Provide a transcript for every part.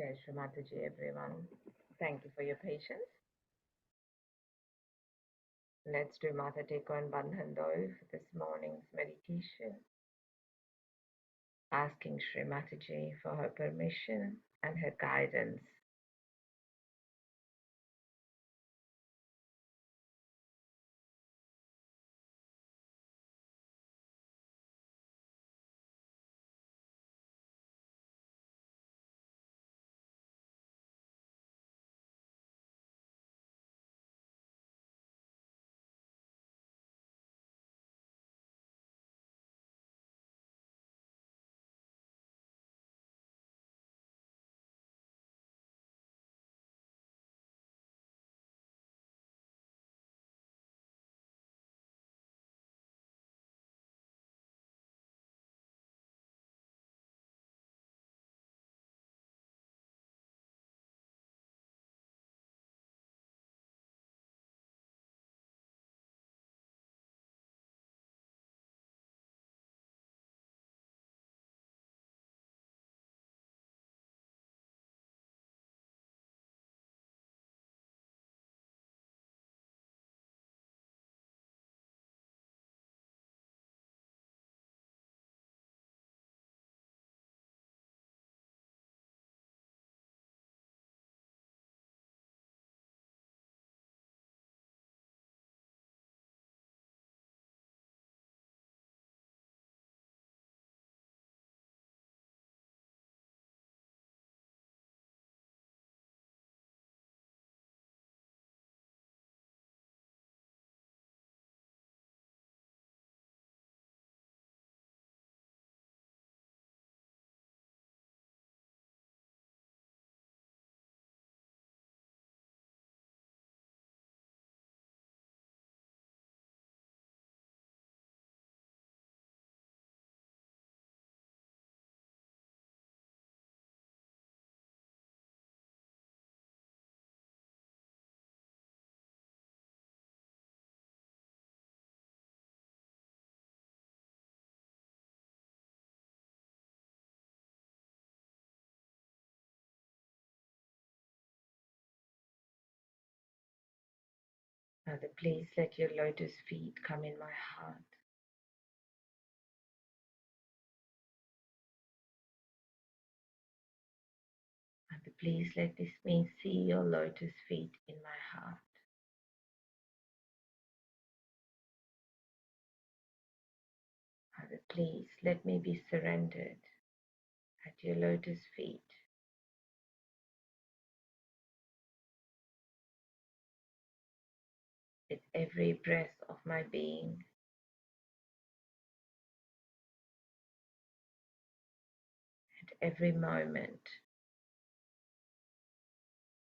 Jai Shri Mataji, everyone. Thank you for your patience. Let's do Mata Teko and Bandhan Doi for this morning's meditation, asking Shri Mataji for her permission and her guidance. Father, please let your lotus feet come in my heart. Father, please let me see your lotus feet in my heart. Father, please let me be surrendered at your lotus feet. With every breath of my being, at every moment,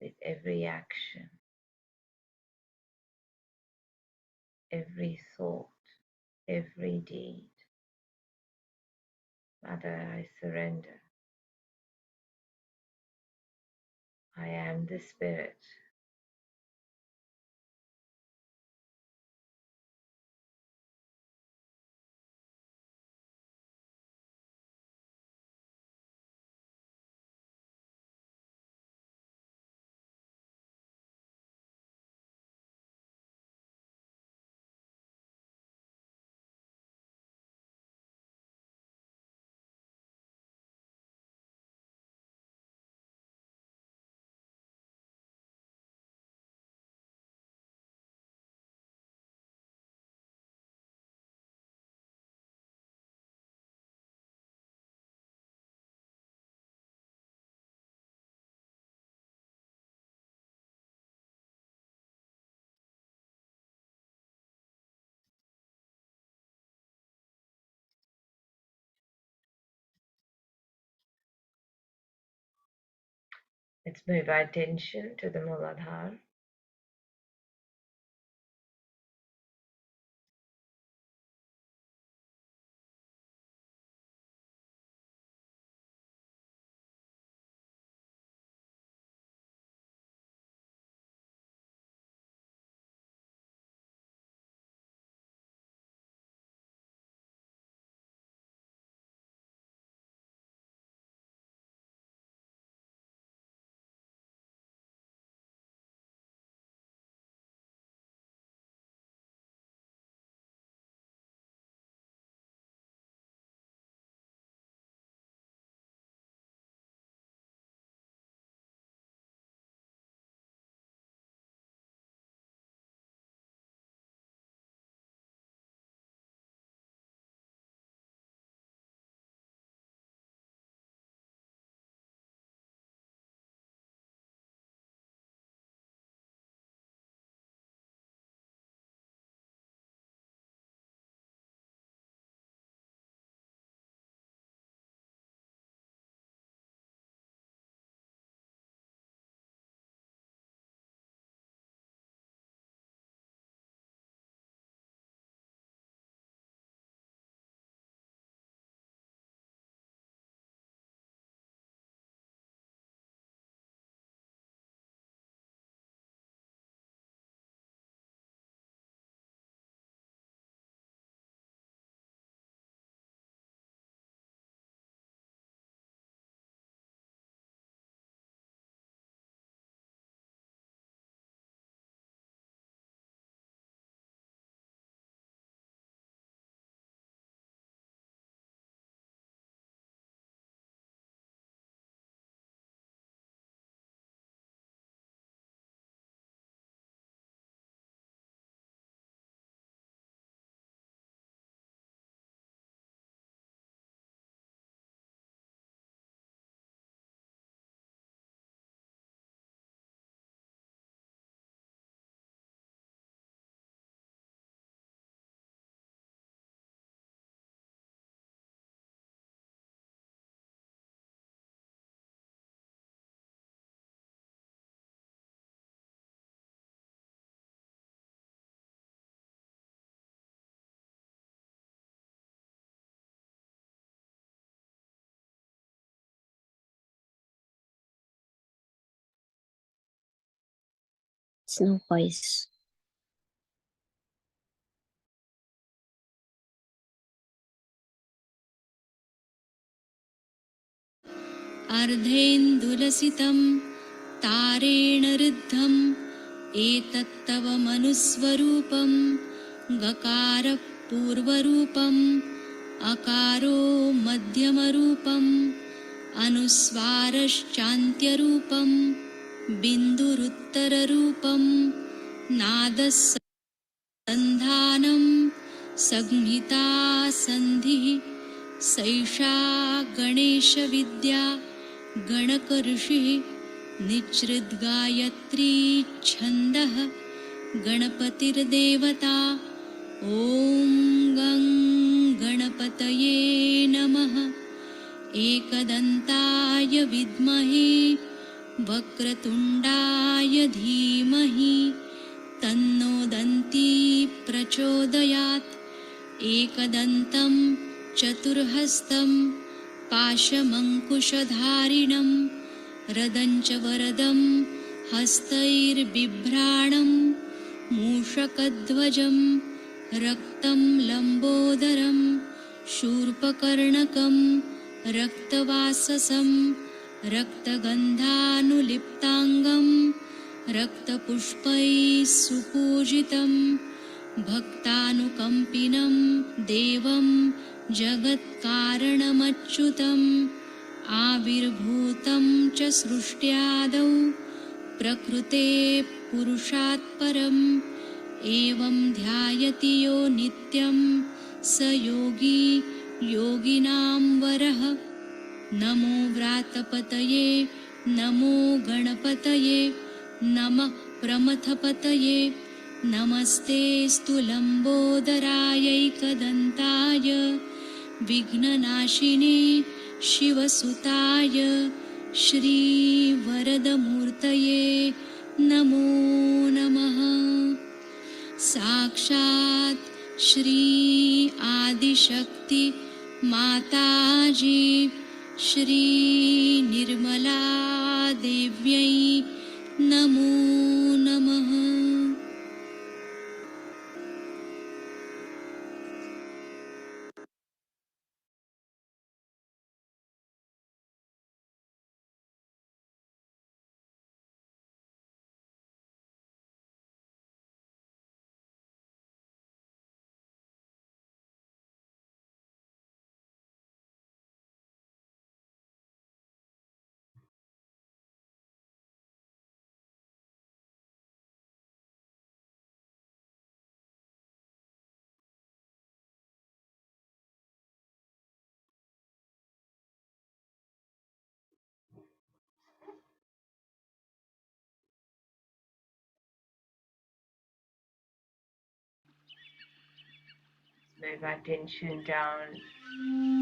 with every action, every thought, every deed. Father, I surrender. I am the Spirit. Let's move our attention to the Mooladhar. It's no voice. अर्धेन्दुलसितं तारेण ऋद्धम् एतत्तव मनुस्वरूपं गकारः पूर्वरूपम् अकारो मध्यमरूपम् अनुस्वारश्चान्त्यरूपं बिन्दुरुत्तररूपं नादः सन्धानं संहिता सन्धिः सैषा गणेशविद्या गणकऋषिः निच्छृद्गायत्री छन्दः गणपतिर्देवता ॐ गं गणपतये नमः। एकदन्ताय विद्महे वक्रतुण्डाय धीमहि तन्नो दन्ती प्रचोदयात्। एकदन्तं चतुर्हस्तं पाशमङ्कुशधारिणं रदञ्च वरदं हस्तैर्बिभ्राणं मूषकध्वजं रक्तं लम्बोदरं शूर्पकर्णकं रक्तवाससं रक्तगन्धानुलिप्ताङ्गं रक्तपुष्पैः सुपूजितं भक्तानुकम्पिनं देवं जगत्कारणमच्युतम् आविर्भूतं च सृष्ट्यादौ प्रकृते पुरुषात् परम् एवं ध्यायति यो नित्यं स योगी योगिनां वरः। नमो व्रातपतये नमो गणपतये नमः प्रमथपतये नमस्तेऽस्तु लम्बोदरायैकदन्ताय विघ्ननाशिने शिवसुताय श्रीवरदमूर्तये नमो नमः। साक्षात् श्री आदिशक्ति माताजी श्री निर्मला देव्यै नमो नमः। Move our attention down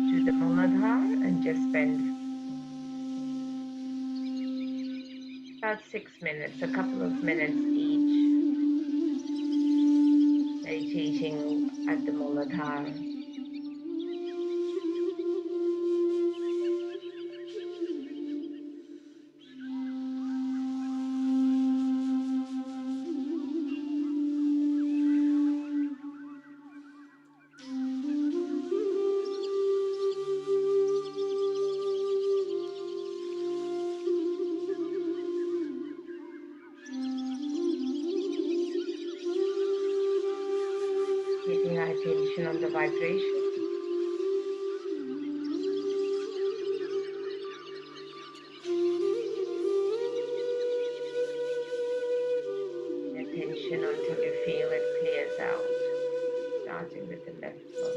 to the Mooladhar and just spend about 6 minutes, a couple of minutes each, meditating at the Mooladhar. Keeping our attention on the vibration. Attention until you feel it clears out, starting with the left foot.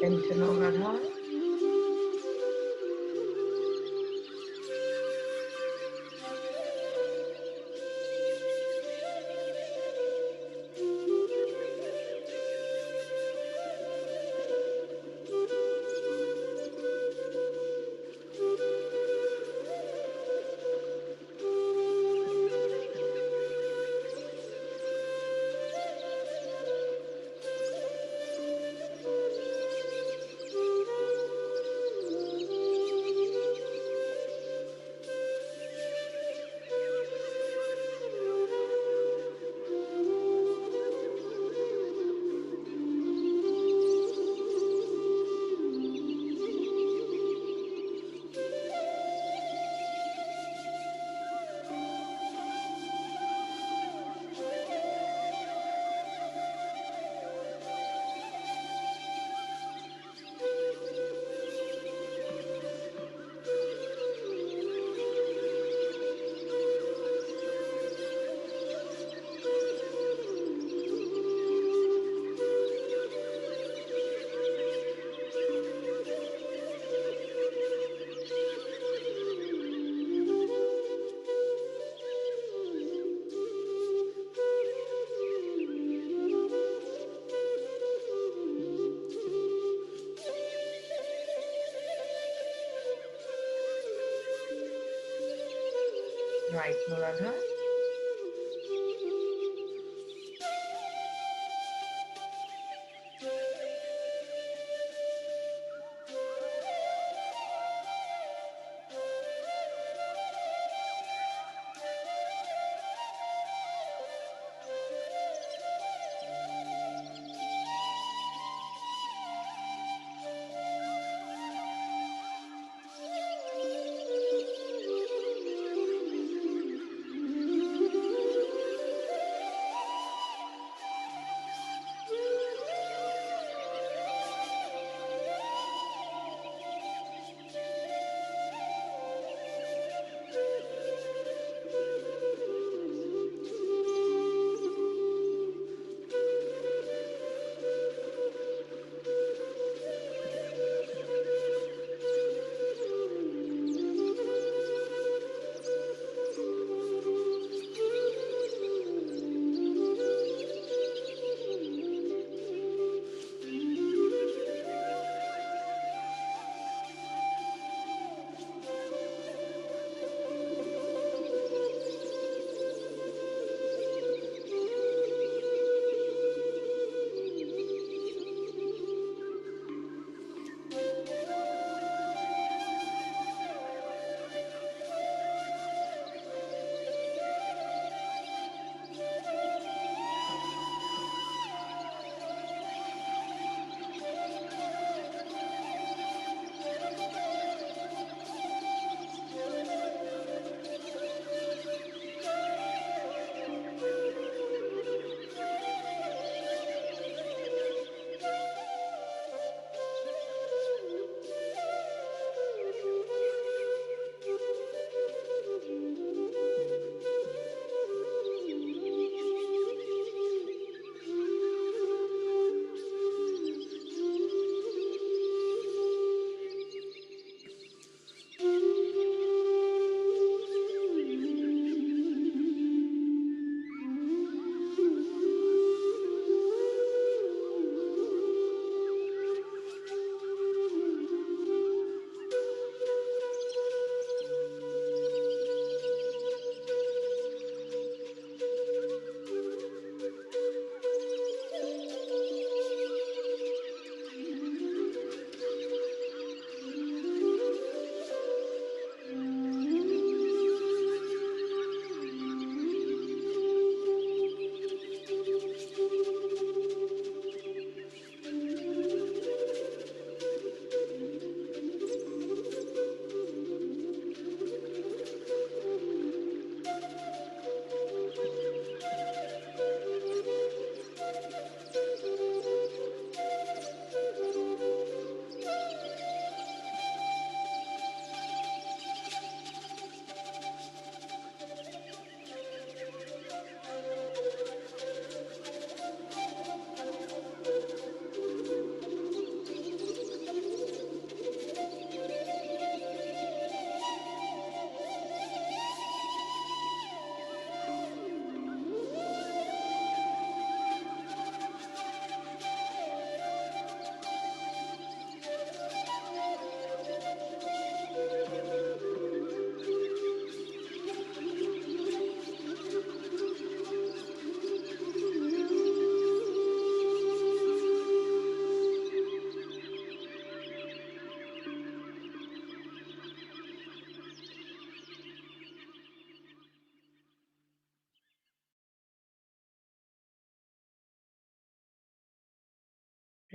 Into Mooladhar. Right, Mooladhar.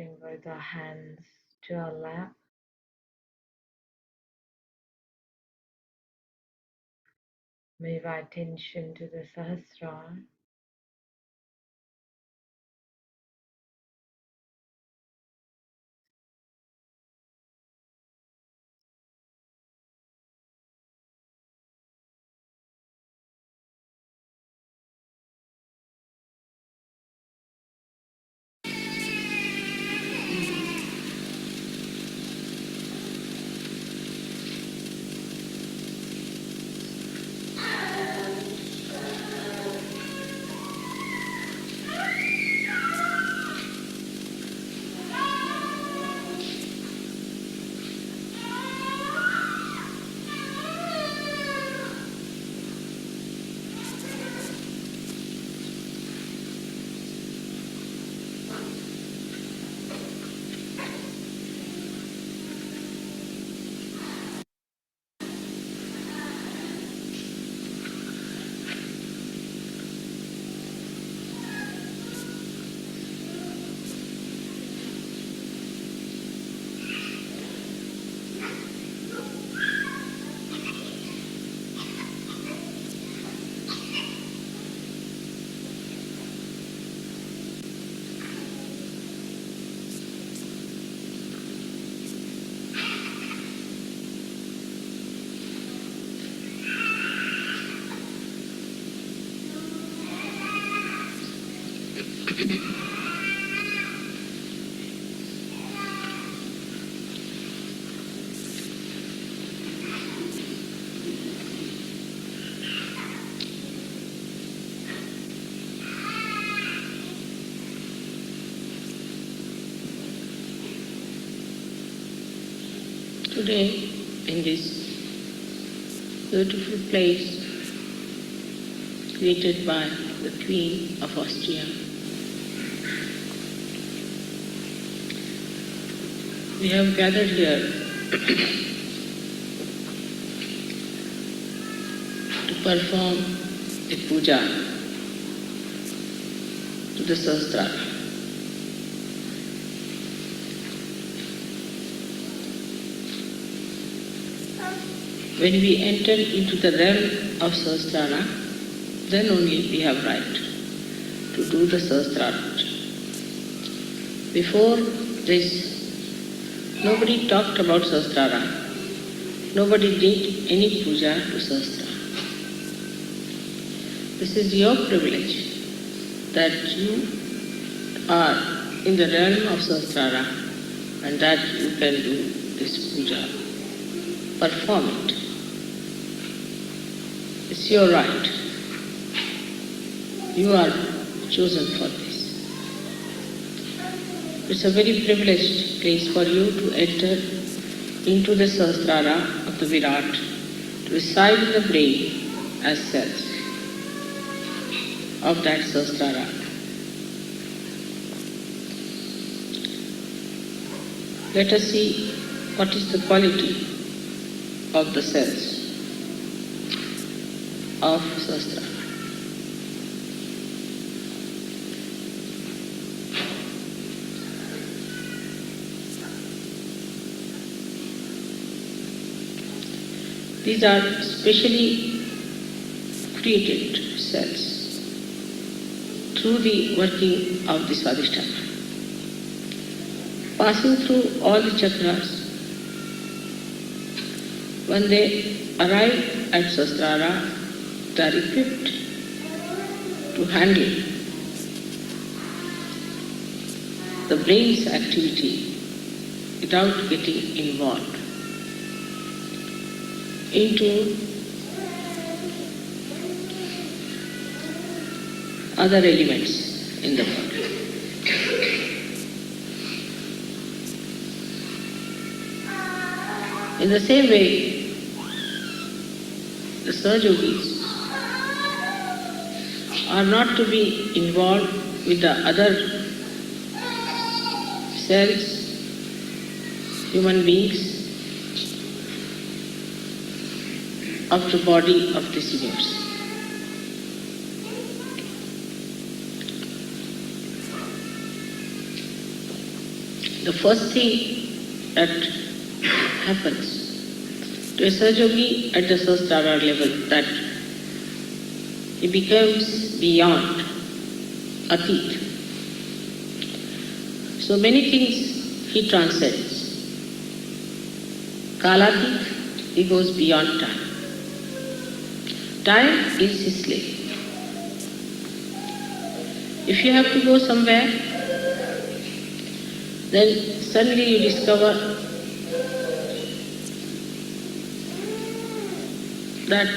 bring both our hands to our lap. Move our attention to the Sahastrar. Today, in this beautiful place created by the Queen of Austria, we have gathered here to perform a puja to the Sahastrar. When we enter into the realm of Sahasrara, then only we have right to do the Sahasrara. Before this, nobody talked about Sahasrara. Nobody did any puja to Sahasrara. This is your privilege that you are in the realm of Sahasrara and that you can do this puja. Perform it. It's your right. You are chosen for this. It's a very privileged place for you to enter into the Sahasrara of the Virat, to reside in the brain as cells of that Sahasrara. Let us see what is the quality of the cells of Sahasrara. These are specially created cells through the working of the Sahastrar. Passing through all the chakras, when they arrive at Sahasrara, they are equipped to handle the brain's activity without getting involved into other elements in the body. In the same way, the Sahajogis are not to be involved with the other cells, human beings of the body of this universe. the first thing that happens to a Sahajogi at the Sahastrar level, that he becomes beyond Atit. So many things he transcends. Kalatit, he goes beyond time. Time is his slave. If you have to go somewhere, then suddenly you discover that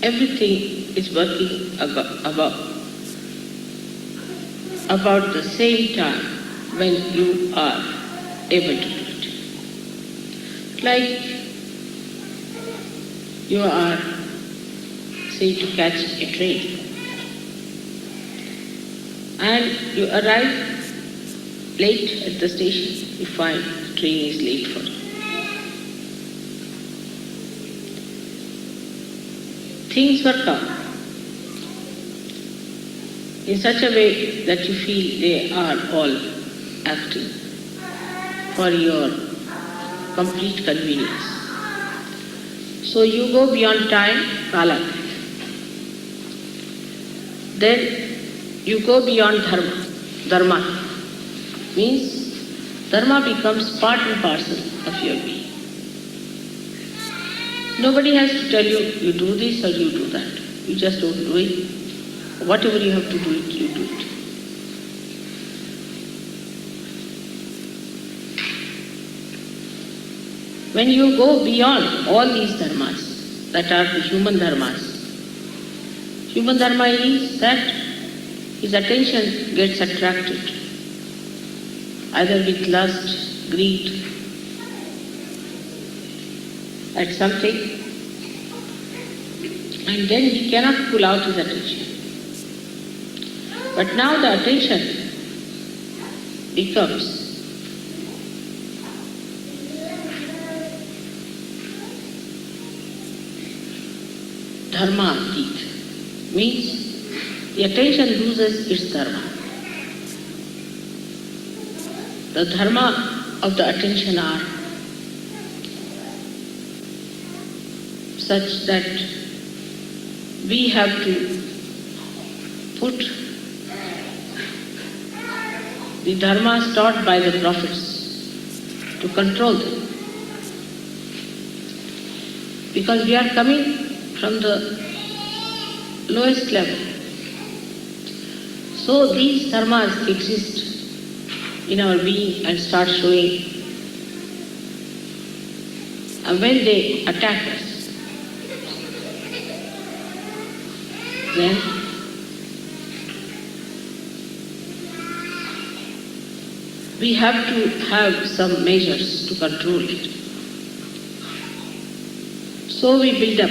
everything is working about the same time when you are able to do it. Like you are, say, to catch a train, and you arrive late at the station, you find the train is late for you. Things work out in such a way that you feel they are all acting for your complete convenience. So you go beyond time, Kala. Then you go beyond dharma. Dharma means dharma becomes part and parcel of your being. Nobody has to tell you, you do this or you do that. You just don't do it. Whatever you have to do it, you do it. When you go beyond all these dharmas, that are the human dharmas is that his attention gets attracted either with lust, greed, at something, and then he cannot pull out his attention. But now the attention becomes dharma-atit, means the attention loses its dharma. The dharma of the attention are such that we have to put the dharmas taught by the prophets to control them. Because we are coming from the lowest level. So these dharmas exist in our being and start showing. And when they attack us, then we have to have some measures to control it. So we build up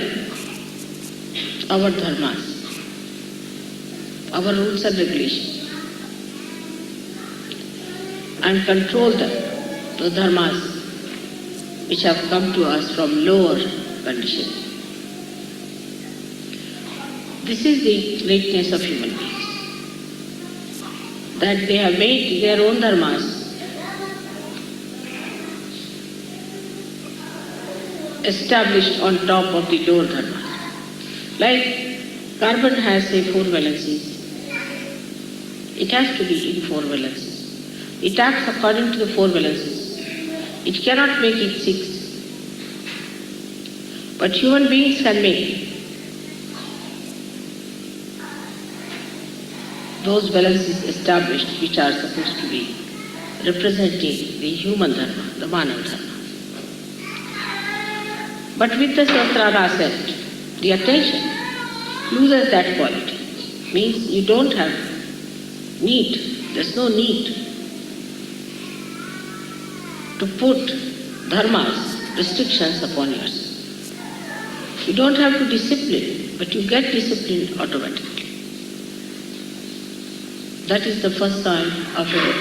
our dharmas, our rules and regulations, and control them, the dharmas which have come to us from lower conditions. This is the greatness of human beings, that they have made their own dharmas established on top of the lower dharmas. Like carbon has, say, 4 valencies. It has to be in 4 valencies. It acts according to the 4 valencies. It cannot make it 6. But human beings can make those balances established which are supposed to be representing the human dharma, the manav dharma. But with the Sahasrara ascent, the attention loses that quality. Means you don't have need, there's no need to put dharmas, restrictions upon yourself. You don't have to discipline, but you get disciplined automatically. That is the first sign of a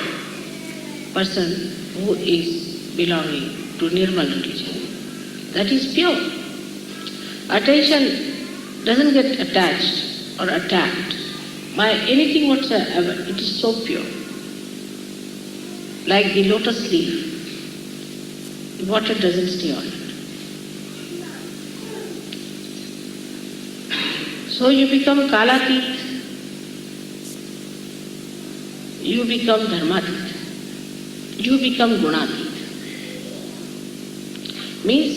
person who is belonging to Nirmal religion. That is pure. Attention doesn't get attached or attacked by anything whatsoever. It is so pure. like the lotus leaf. The water doesn't stay on it. So you become Kalatit, you become Dharmatit, you become Gunatit. Means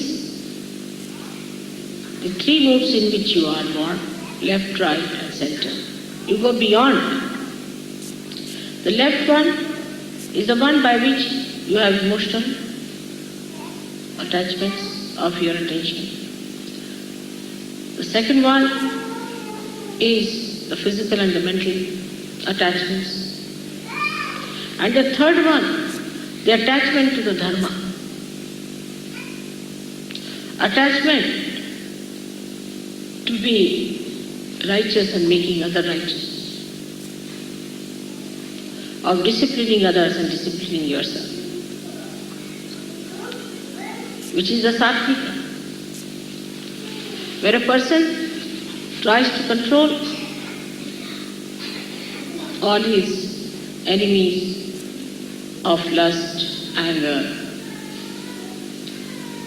the three moods in which you are born, left, right and center, you go beyond. The left one is the one by which you have emotional attachments of your attention. The second one is the physical and the mental attachments. And the third one, the attachment to the dharma. Attachment to be righteous and making others righteous. Of disciplining others and disciplining yourself. Which is the sattvika. Where a person tries to control all his enemies of lust, anger,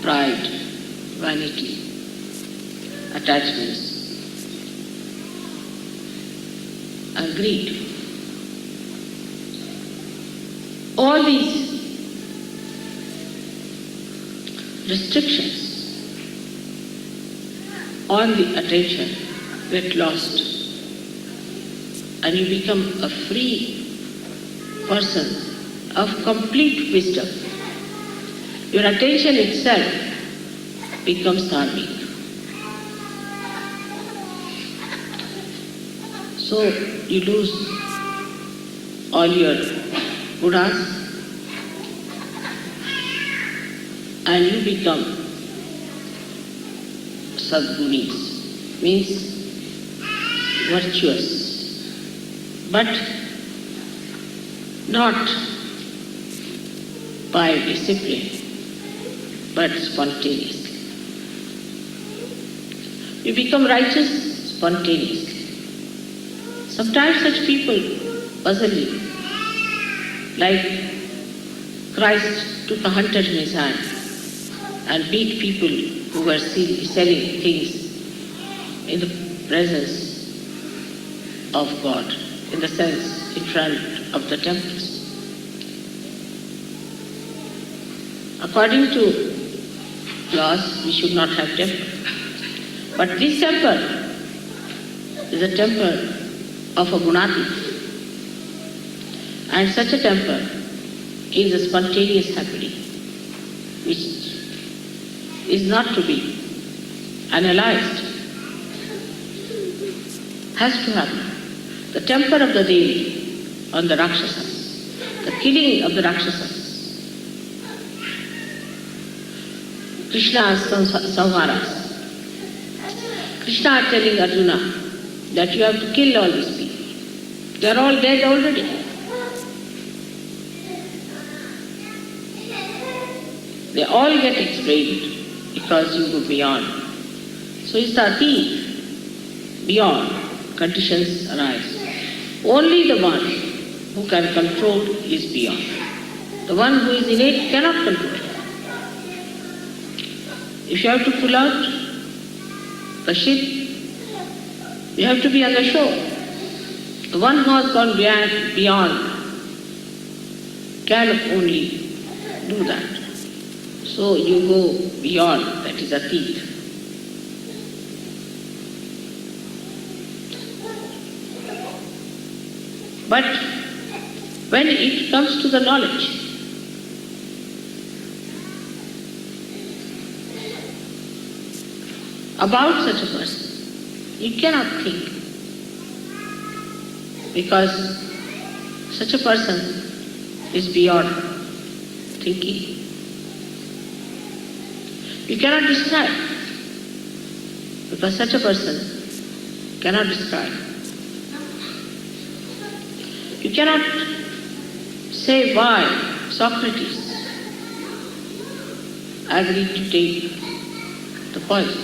pride, vanity, attachments, and greed. All these restrictions on the attention get lost and you become a free person of complete wisdom. Your attention itself becomes dharmic. So you lose all your Buddhas and you become Sadgunis, means virtuous, but not by discipline, but spontaneously. You become righteous spontaneously. Sometimes such people puzzle you, like Christ took a hunter in his hand and beat people who were selling things in the presence of God, in the sense in front of the temples. According to laws, we should not have temple. But this temple is a temple of a Gunatit. And such a temple is a spontaneous happening, which is not to be analyzed, has to happen. The temper of the Devi on the Rakshasas, the killing of the Rakshasas, Krishna's samharas. Krishna is telling Arjuna that you have to kill all these people. They are all dead already. They all get explained because you go beyond. So it's the thief, beyond, conditions arise. Only the one who can control is beyond. The one who is innate cannot control. If you have to pull out the ship, you have to be on the shore. The one who has gone beyond can only do that. So you go beyond, that is a thief. But when it comes to the knowledge, about such a person, you cannot think, because such a person is beyond thinking. You cannot describe, because such a person cannot describe. You cannot say why Socrates agreed to take the poison.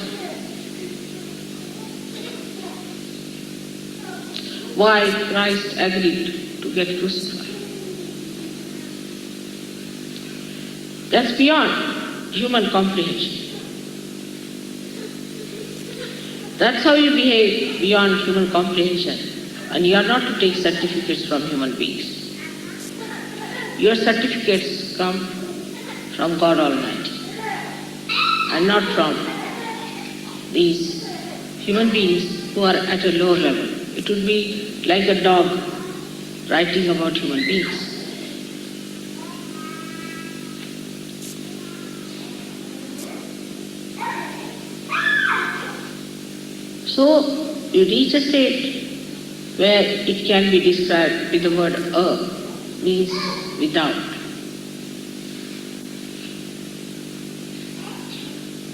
Why Christ agreed to get crucified. That's beyond human comprehension. That's how you behave beyond human comprehension. And you are not to take certificates from human beings. Your certificates come from God Almighty and not from these human beings who are at a lower level. It would be like a dog writing about human beings. So you reach a state where it can be described with the word means without.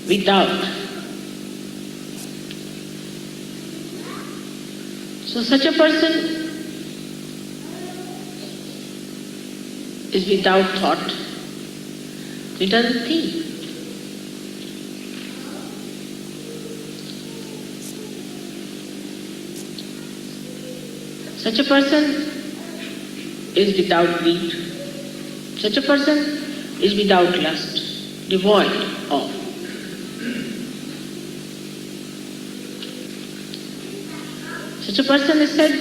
Without. So such a person is without thought. He doesn't think. Such a person is without greed. Such a person is without lust, devoid of. Such a person is said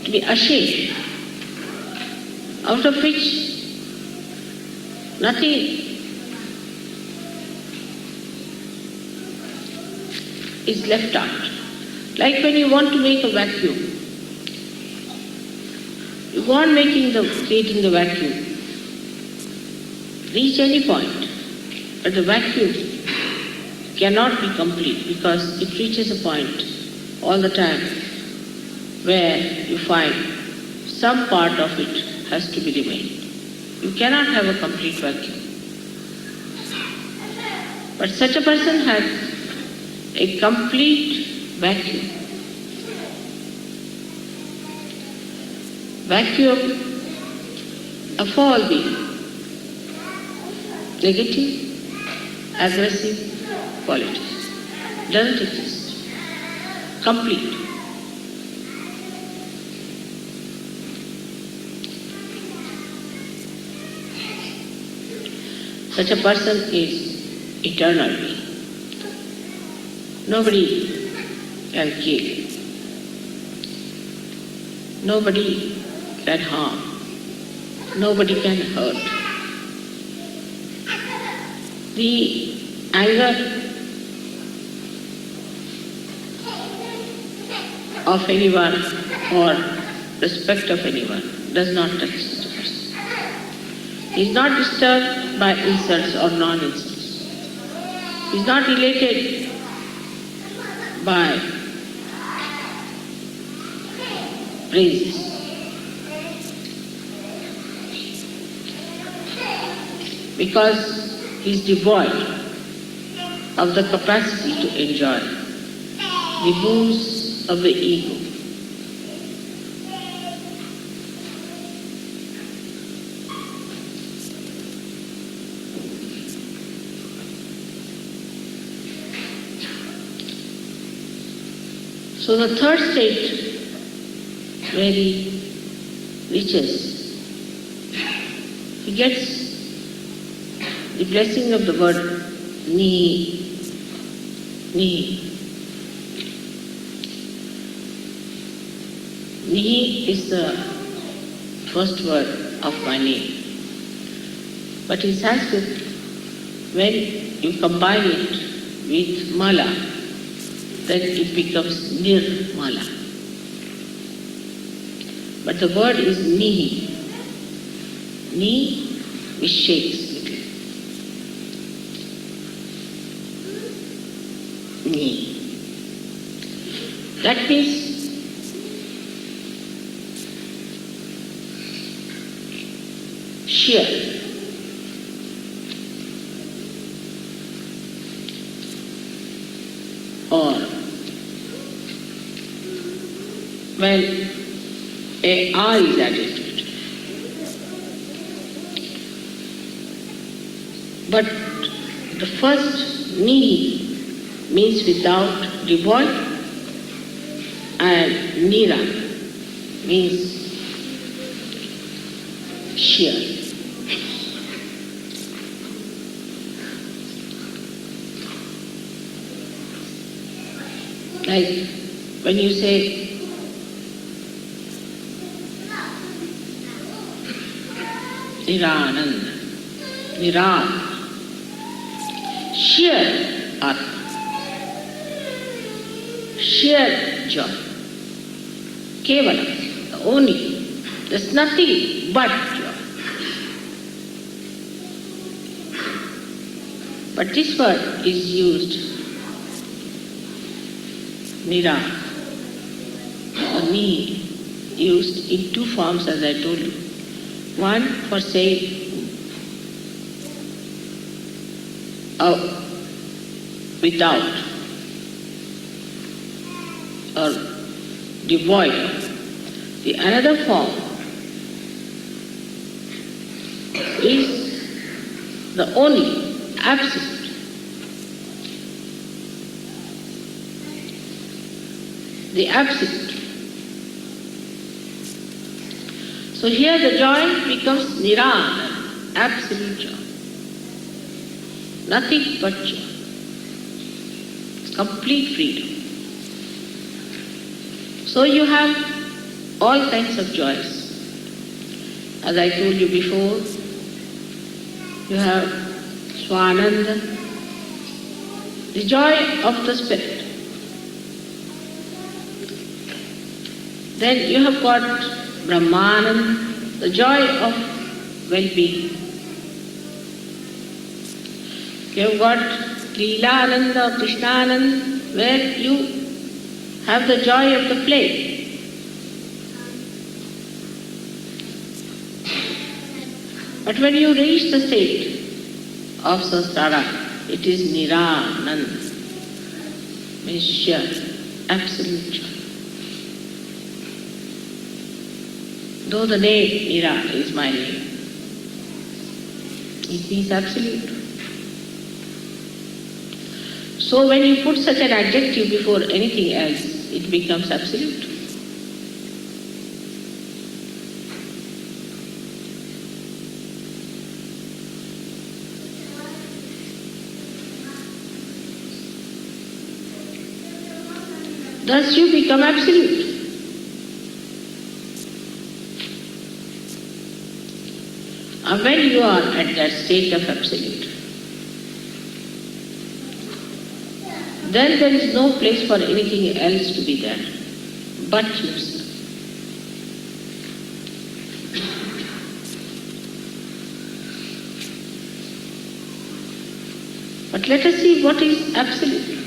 to be ashamed, out of which nothing is left out. Like when you want to make a vacuum, you go on creating the vacuum, reach any point, but the vacuum cannot be complete because it reaches a point all the time where you find some part of it has to be remained. You cannot have a complete vacuum. But such a person has a complete vacuum. Vacuum of all the negative, aggressive qualities. Doesn't exist. Complete. Such a person is eternal being. Nobody can kill. Nobody can harm. Nobody can hurt. The anger of anyone or respect of anyone does not touch such a person. He is not disturbed by insults or non-insults. He is not elated by praises. Because he is devoid of the capacity to enjoy the booze of the ego. So the third state where he reaches, he gets the blessing of the word ni, ni. Ni is the first word of my name. But in Sanskrit, when you combine it with mala, then it becomes nirmala. But the word is nihi. Ni which shakes little. Ni. That means sheer. Or when a R is added to it. But the first ni means without, devoid, and nira means sheer. Like when you say Nirananda, Niran, sheer Atma, sheer joy, Kevala, the only, there's nothing but joy. But this word is used, Nira, or Ni, used in two forms as I told you. One for saying without or devoid of. The another form is the only, absolute. The absolute. So here the joy becomes nirana, absolute joy. Nothing but joy. It's complete freedom. So you have all kinds of joys. As I told you before, you have Swananda, the joy of the spirit. Then you have got Brahmananda, the joy of well-being. You have got Leelananda, Krishnananda, where you have the joy of the play. But when you reach the state of Sahasrara, it is Nirananda, means sheer, absolute joy. Though the name Nira is my name, it means absolute. So when you put such an adjective before anything else, it becomes absolute. Thus you become absolute. And when you are at that state of absolute, then there is no place for anything else to be there but yourself. But let us see what is absolute.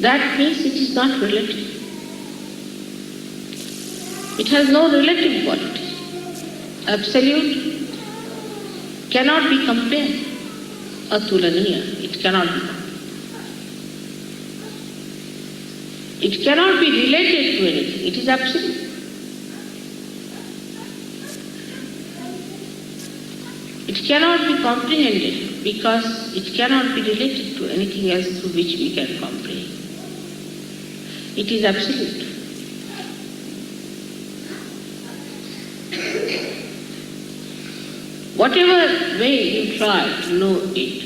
That means it is not relative. It has no relative quality. Absolute cannot be compared. Atulaniya, it cannot be compared. It cannot be related to anything. It is absolute. It cannot be comprehended because it cannot be related to anything else through which we can comprehend. It is absolute. Whatever way you try to know it,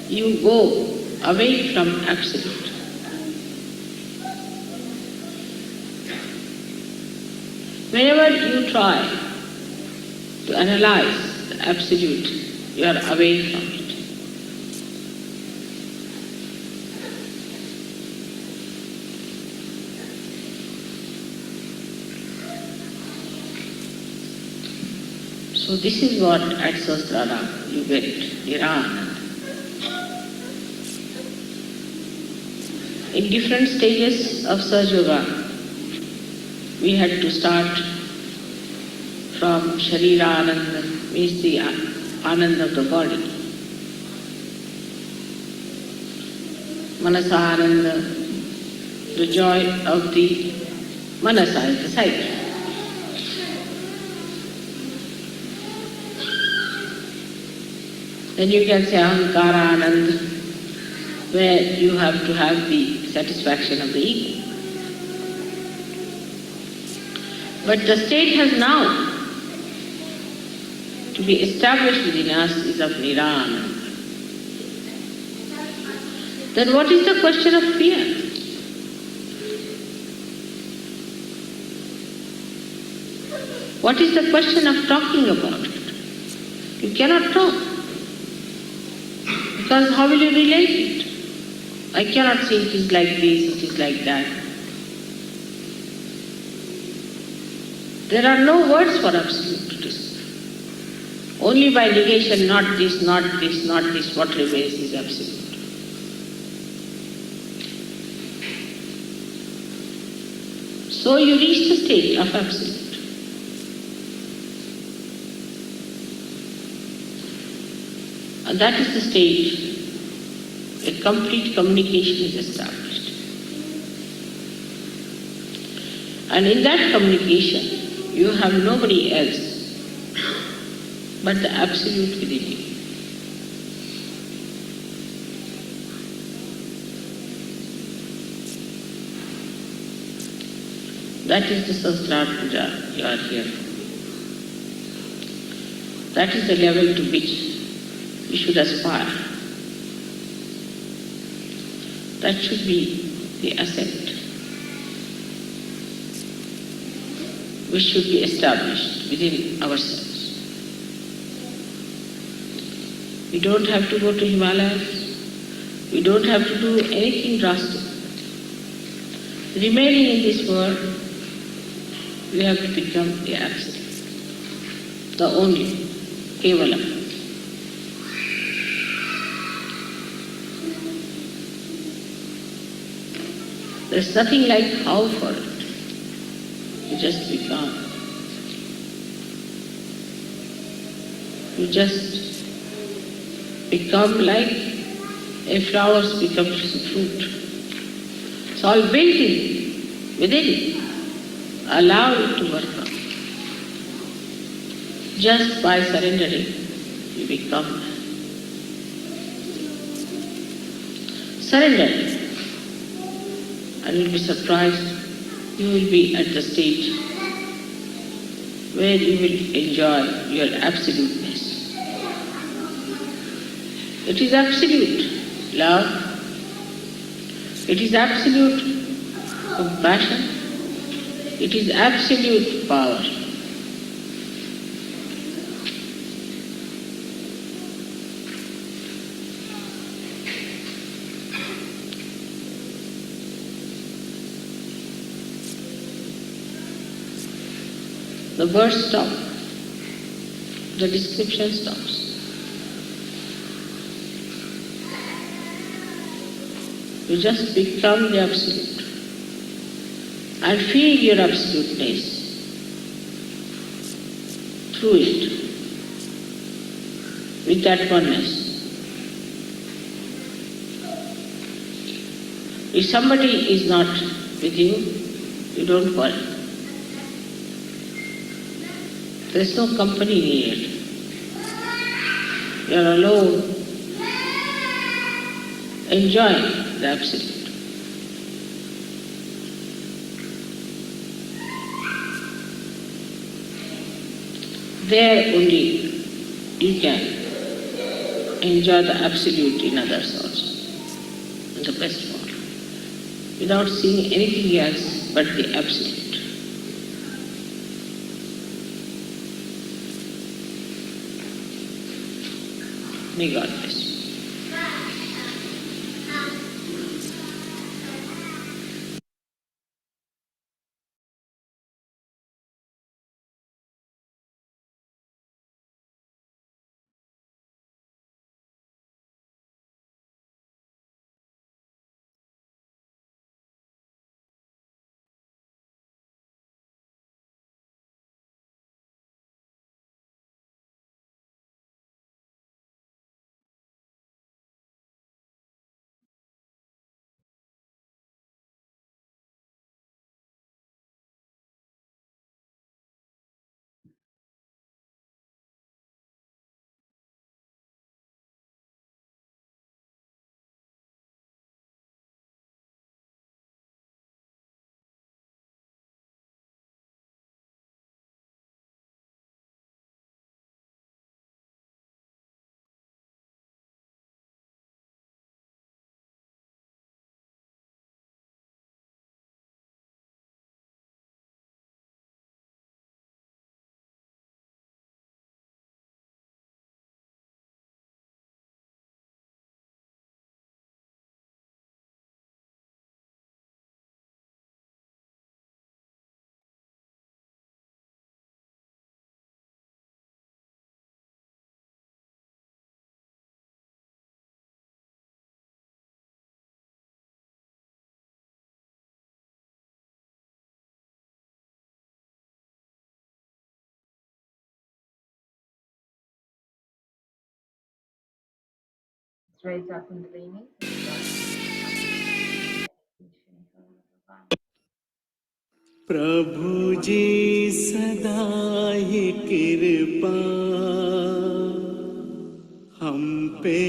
you go away from absolute. Whenever you try to analyze the absolute, you are away from it. So this is what at Sahasrara you get, Nirananda. In different stages of Sahaja Yoga, we had to start from Sharira Ananda, means the Ananda of the body. Manasa Ananda, the joy of the Manasa, the sight. Then you can say Ahankara Ananda, where you have to have the satisfaction of the ego. But the state has now to be established within us is of Nirananda. Then what is the question of fear? What is the question of talking about it? You cannot talk. Because how will you relate it? I cannot say it is like this, it is like that. There are no words for absolute. Only by negation, not this, not this, not this, what remains is absolute. So you reach the state of absolute. And that is the stage where complete communication is established. And in that communication, you have nobody else but the absolute within you. That is the Sahastrar puja you are here for. That is the level to which you should aspire. That should be the ascent which should be established within ourselves. We don't have to go to Himalayas. We don't have to do anything drastic. Remaining in this world, we have to become the absolute, the only, Kevala. There's nothing like how for it. You just become. You just become like a flower becomes a fruit. It's all built in, within it. Allow it to work out. Just by surrendering, you become. Surrender. And you'll be surprised, you will be at the stage where you will enjoy your absoluteness. It is absolute love. It is absolute compassion. It is absolute power. The words stop. The description stops. You just become the absolute and feel your absoluteness through it with that oneness. If somebody is not with you, you don't worry. There is no company near. You are alone, enjoying the absolute. There only you can enjoy the absolute in others also, in the best form, without seeing anything else but the absolute. May God bless you. Raise our Kundalini. प्रभु जी सदा ही कृपा हम पे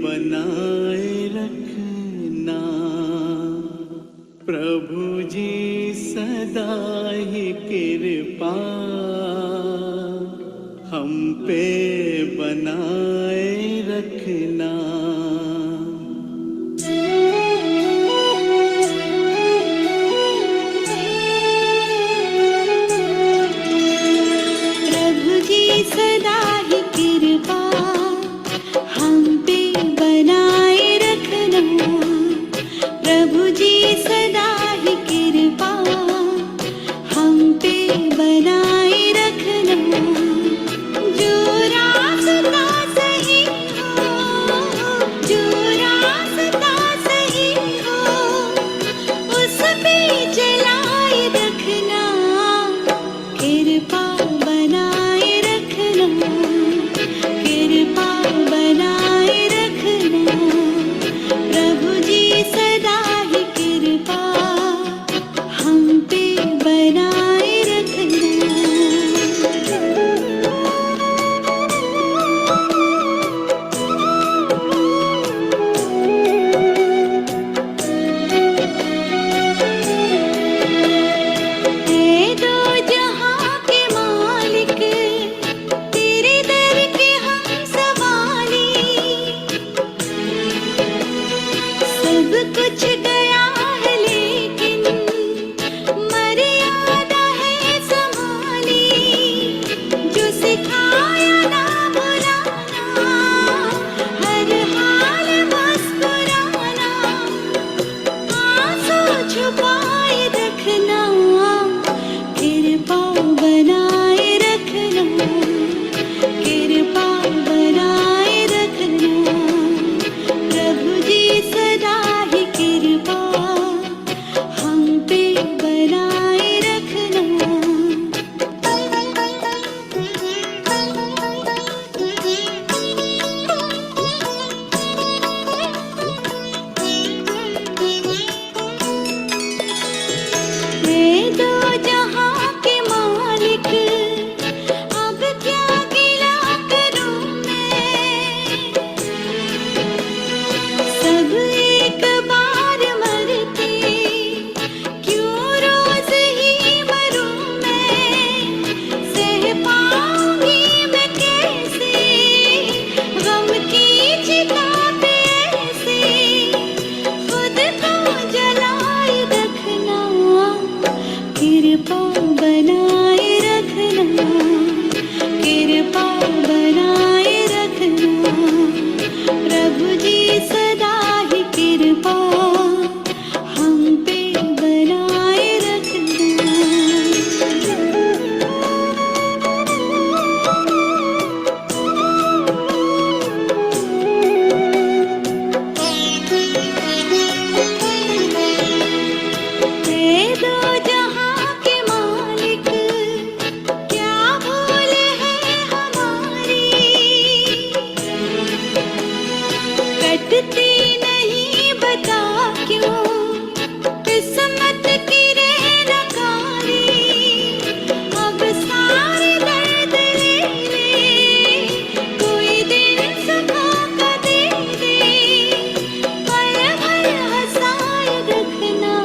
बनाए रखना। प्रभु जी सदा ही कृपा हम पे बनाए रखना। प्रभु जी सदा ही कृपा हम पे बनाए रखना। प्रभु जी सदा ही कृपा हम पे बनाए रखना। जो रास्ता सही हो, जो रास्ता सही हो, उस पे चलाए रखना। कृपा बनाए रखना, कृपा बनाए रखना। प्रभु जी सदा ही कृपा हम पे बनाए रखना। दे दो जहां के मालिक, तेरे दर के हम सवाली। सब कुछ गया है लेकिन मर्यादा है संभाली। जो सिखाया ना भुलाना, हर हाल मुस्कुराना। आंसू छुपाए रखना, कृपा बनाए रखना, कृपा बनाए रखना। प्रभु जी सदा ही कृपा हम पे बनाए रखना। दे दो जहां के मालिक, अब क्या गिला करूं मैं। सब एक बार मरते, क्यों रोज ही मरूं मैं। सह पाऊंगी मैं कैसे गम की चिता पे ऐसे। खुद को जलाए रखना, कृपा बनाए रखना, कृपा बनाए रखना। प्रभु जी सदा ही कृपा हम पे बनाए रखना। दे दो जहां के मालिक, क्या भूल है हमारी। कटती नहीं बता क्यों किस्मत की रेनकारी। अब सारे दर्द ले ले, कोई दिन सुखों का दे दे। पल भर हंसाए रखना,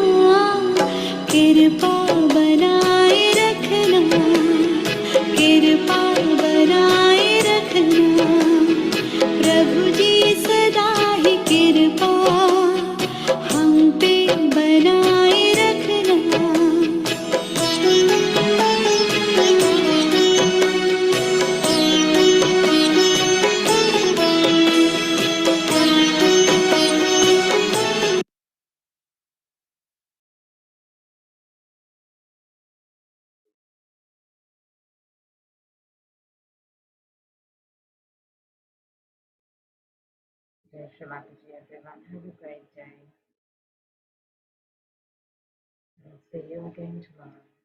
कृपा बनाए रखना, कृपा बनाए रखना। प्रभु जी सदा ही कृपा हम पे बनाए रखना। Jai Shri Mataji, everyone. Have a great day. I'll see you again tomorrow.